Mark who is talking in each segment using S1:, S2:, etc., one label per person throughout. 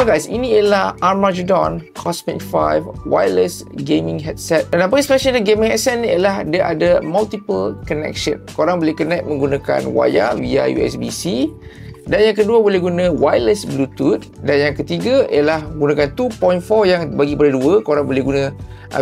S1: So guys, ini ialah Armageddon Cosmic 5 wireless gaming headset. Dan apa yang special dengan gaming headset ni ialah dia ada multiple connection. Korang boleh connect menggunakan wayar via USB-C. Dan yang kedua boleh guna wireless Bluetooth. Dan yang ketiga ialah menggunakan 2.4 yang bagi pada dua. Korang boleh guna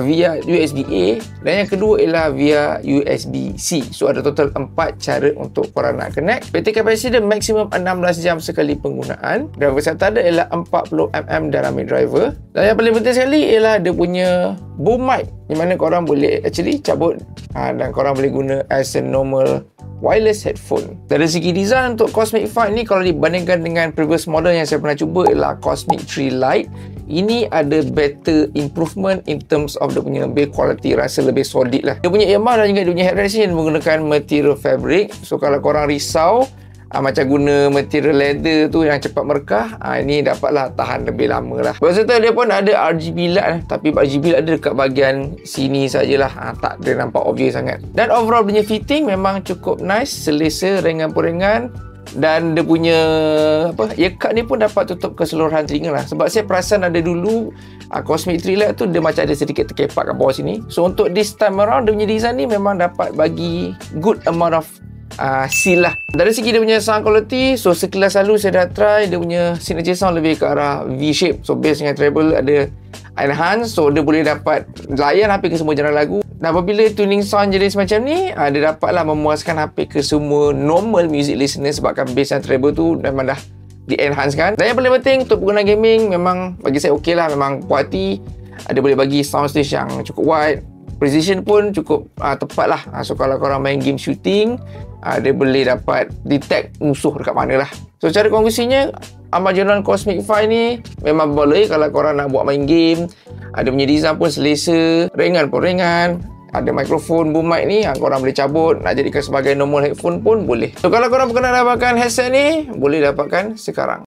S1: via USB-A. Dan yang kedua ialah via USB-C. So ada total 4 cara untuk korang nak connect. Battery capacity dia maksimum 16 jam sekali penggunaan. Dan kesihatan dia ialah 40mm dynamic driver. Dan yang paling penting sekali ialah dia punya boom mic, di mana korang boleh actually cabut dan korang boleh guna as a normal wireless headphone. Dari segi design untuk Cosmic 5 ni, kalau dibandingkan dengan previous model yang saya pernah cuba ialah Cosmic 3 Lite, ini ada better improvement in terms of dia punya build quality, rasa lebih solid lah. Dia punya EMR dan juga dia punya headrest ni menggunakan material fabric. So kalau korang risau macam guna material leather tu yang cepat merekah, ini dapatlah tahan lebih lama lah. Berserta dia pun ada RGB light, tapi RGB light dia dekat bahagian sini sajalah, tak ada nampak obvious sangat. Dan overall punya fitting memang cukup nice, selesa, ringan pun ringan. Dan dia punya earcut ni pun dapat tutup keseluruhan telinga lah. Sebab saya perasan ada dulu Cosmic 3 Lite tu dia macam ada sedikit terkepak kat bawah sini. So untuk this time around, dia punya design ni memang dapat bagi good amount of seal lah. Dari segi dia punya sound quality, so sekilas lalu saya dah try, dia punya signature sound lebih ke arah V-shape. So bass dengan treble ada enhance, so dia boleh dapat layan hampir ke semua genre lagu. Dan apabila tuning sound jenis macam ni, dia dapatlah memuaskan hampir ke semua normal music listener, sebabkan bass dan treble tu memang dah di-enhance kan. Dan yang paling penting untuk pengguna gaming, memang bagi saya okey lah, memang puas hati. Dia boleh bagi sound stage yang cukup wide, precision pun cukup tepat lah. So kalau korang main game shooting, dia boleh dapat detect musuh dekat mana lah. So cara kongsinya, Armageddon Cosmic 5 ni memang boleh kalau korang nak buat main game. Dia punya design pun selesa, ringan pun ringan. Ada mikrofon boom mic ni, korang boleh cabut, nak jadikan sebagai normal headphone pun boleh. So kalau korang berkenan dapatkan headset ni, boleh dapatkan sekarang.